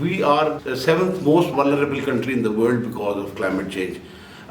we are the 7th most vulnerable country in the world because of climate change.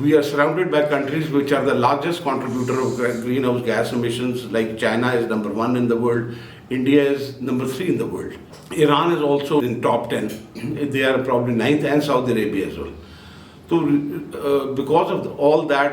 we are surrounded by countries which are the largest contributor of greenhouse gas emissions, like China is number 1 in the world, India is number 3 in the world. Iran is also in top 10. They are probably 9th, and Saudi Arabia as well. So because of all that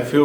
FAO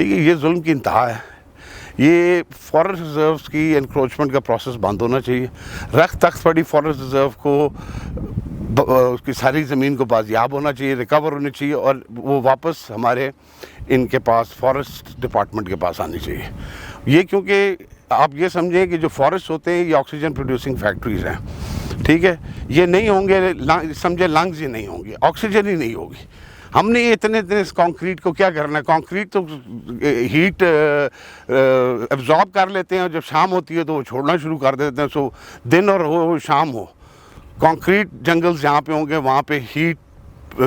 ٹھیک ہے, یہ ظلم کی انتہا ہے. یہ forest reserves کی encroachment کا پروسیس بند ہونا چاہیے. رکھ تخت پڑی فارسٹ ریزرو کو اس کی ساری زمین کو بازیاب ہونا چاہیے, ریکور ہونی چاہیے, اور وہ واپس ہمارے ان کے پاس فارسٹ ڈپارٹمنٹ کے پاس آنی چاہیے. یہ کیونکہ آپ یہ سمجھیں کہ جو فارسٹ ہوتے ہیں یہ آکسیجن پروڈیوسنگ فیکٹریز ہیں, ٹھیک ہے, یہ نہیں ہوں گے, سمجھے لنگز ہی نہیں ہوں گے, آکسیجن ہی نہیں ہوگی. ہم نے اتنے کانکریٹ کو کیا کرنا ہے؟ کانکریٹ تو ہیٹ ایبزارب کر لیتے ہیں, اور جب شام ہوتی ہے تو وہ چھوڑنا شروع کر دیتے ہیں. سو دن اور ہو شام ہو, کانکریٹ جنگلز جہاں پہ ہوں گے وہاں پہ ہیٹ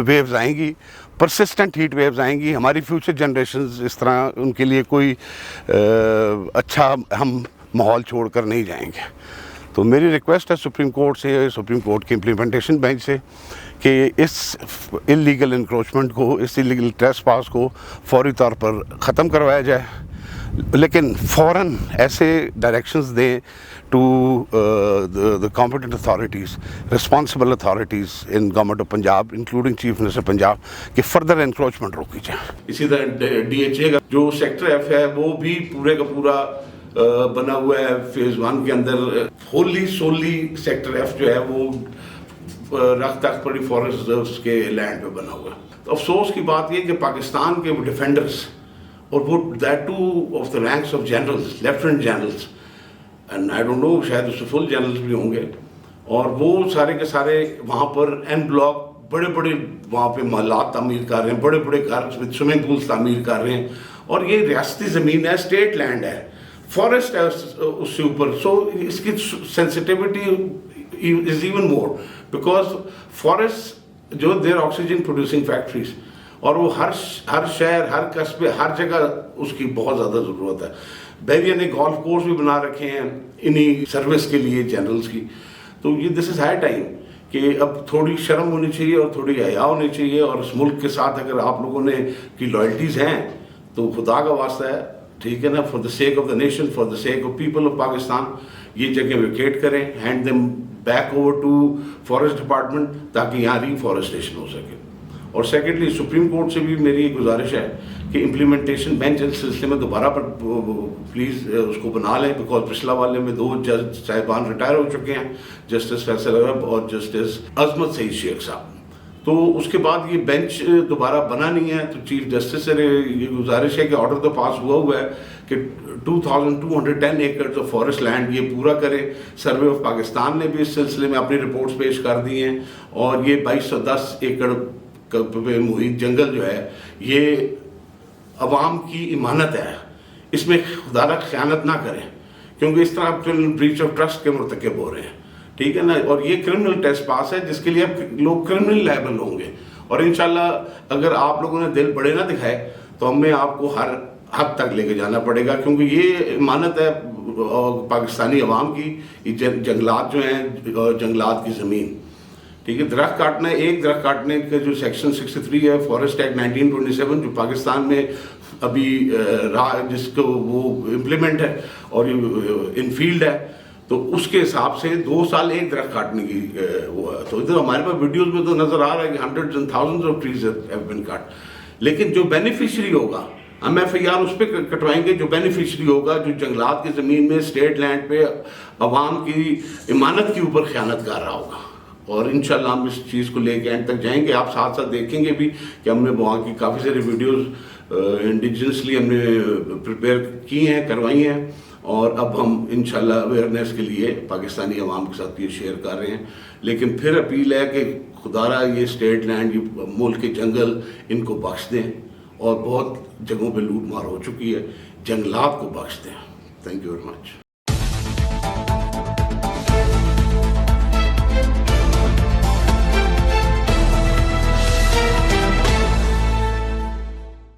ویوز آئیں گی, پرسسٹنٹ ہیٹ ویوز آئیں گی. ہماری فیوچر جنریشنز اس طرح ان کے لیے کوئی اچھا ہم ماحول چھوڑ کر نہیں جائیں گے. تو میری ریکویسٹ ہے سپریم کورٹ سے, سپریم کورٹ کی امپلیمنٹیشن بینچ سے, کہ اس انلیگل انکروچمنٹ کو, اس انلیگل ٹریس پاس کو فوری طور پر ختم کروایا جائے, لیکن فوراً ایسے ڈائریکشنز دیں to the competent authorities, responsible authorities in government of Punjab, including Chief Minister Punjab, کہ further encroachment روکی جائے. اسی طرح DHA کا جو سیکٹر ایف ہے وہ بھی پورے کا پورا بنا ہوا ہے فیز 1 کے اندر. ہوللی سولی سیکٹر ایف جو ہے وہ رکھ تخت پڑی فارسٹ ریزروز کے لینڈ پہ بنا ہوا ہے. تو افسوس کی بات یہ کہ پاکستان کے ڈیفینڈرز, اور وہ that too of the ranks of generals, lieutenant generals, and I don't know شاید اس سے فل جنرلز بھی ہوں گے, اور وہ سارے کے سارے وہاں پر این بلاک بڑے بڑے وہاں پہ محلات تعمیر کر رہے ہیں, بڑے بڑے گھر سوئمنگ پولس تعمیر کر رہے ہیں, اور یہ ریاستی زمین ہے, اسٹیٹ لینڈ ہے, فارسٹ ہے اس سے اوپر. سو اس کی sensitivity is even more because forest جو دیر آکسیجن پروڈیوسنگ فیکٹریز, اور وہ ہر شہر, ہر قصبے, ہر جگہ اس کی بہت زیادہ ضرورت ہے. بیویا نے گولف کورس بھی بنا رکھے ہیں انہی سروس کے لیے جنرلز کی. تو یہ دس از ہائی ٹائم کہ اب تھوڑی شرم ہونی چاہیے اور تھوڑی حیا ہونی چاہیے, اور اس ملک کے ساتھ اگر آپ لوگوں نے کی لائلٹیز ہیں تو خدا کا واسطہ ہے, ٹھیک ہے نا, for the sake of the nation, for the sake of people of Pakistan, یہ جگہ ویکیٹ کریں, hand them back over to forest department, تاکہ یہاں ری فارسٹیشن ہو سکے. اور سیکنڈلی سپریم کورٹ سے بھی میری یہ گزارش ہے کہ امپلیمنٹیشن بینچ اس سلسلے میں دوبارہ پر پلیز اس کو بنا لیں, بیکاز پچھلا والے میں 2 جج صاحبان ریٹائر ہو چکے ہیں, جسٹس فیصل عرب اور جسٹس عظمت سعید شیخ صاحب. تو اس کے بعد یہ بینچ دوبارہ بنا نہیں ہے. تو چیف جسٹس سے یہ گزارش ہے کہ آرڈر تو پاس ہوا ہے کہ 2210 ایکڑ آف فارسٹ لینڈ یہ پورا کرے. سروے آف پاکستان نے بھی اس سلسلے میں اپنی رپورٹس پیش کر دی ہیں, اور یہ 2210 ایکڑ پہ محیط جنگل جو ہے یہ عوام کی امانت ہے, اس میں خدا را خیانت نہ کریں, کیونکہ اس طرح آپ بریچ آف ٹرسٹ کے مرتکب ہو رہے ہیں, ٹھیک ہے نا. اور یہ کرمنل ٹیسٹ پاس ہے جس کے لیے اب لوگ کرمنل لائبل ہوں گے, اور انشاءاللہ اگر آپ لوگوں نے دل بڑے نہ دکھائے تو ہمیں آپ کو ہر حد تک لے کے جانا پڑے گا, کیونکہ یہ امانت ہے پاکستانی عوام کی, یہ جنگلات جو ہیں, جنگلات کی زمین, ٹھیک ہے. درخت کاٹنا, ایک درخت کاٹنے کا جو سیکشن 63 ہے فارسٹ ایکٹ 1927 جو پاکستان میں ابھی جس کو وہ امپلیمنٹ ہے اور ان فیلڈ ہے, تو اس کے حساب سے 2 سال ایک درخت کاٹنے کی وہ ہے. تو ادھر ہمارے پاس ویڈیوز میں تو نظر آ رہا ہے کہ hundreds and thousands of trees have been cut, لیکن جو بینیفیشری ہوگا ہم FIR اس پہ کٹوائیں گے جو بینیفیشری ہوگا, جو جنگلات کی زمین میں اسٹیٹ لینڈ پہ عوام کی امانت کے اوپر خیانت کر رہا ہوگا. اور انشاءاللہ ہم اس چیز کو لے کے اینڈ تک جائیں گے. آپ ساتھ ساتھ دیکھیں گے بھی کہ ہم نے وہاں کی کافی ساری ویڈیوز انڈیجنسلی ہم نے پریپیئر کی ہیں, کروائی ہیں, اور اب ہم انشاءاللہ اویئرنیس کے لیے پاکستانی عوام کے ساتھ یہ شیئر کر رہے ہیں. لیکن پھر اپیل ہے کہ خدا را یہ اسٹیٹ لینڈ, یہ ملک کے جنگل, ان کو بخش دیں, اور بہت جگہوں پہ لوٹ مار ہو چکی ہے, جنگلات کو بخش دیں. Thank you very much.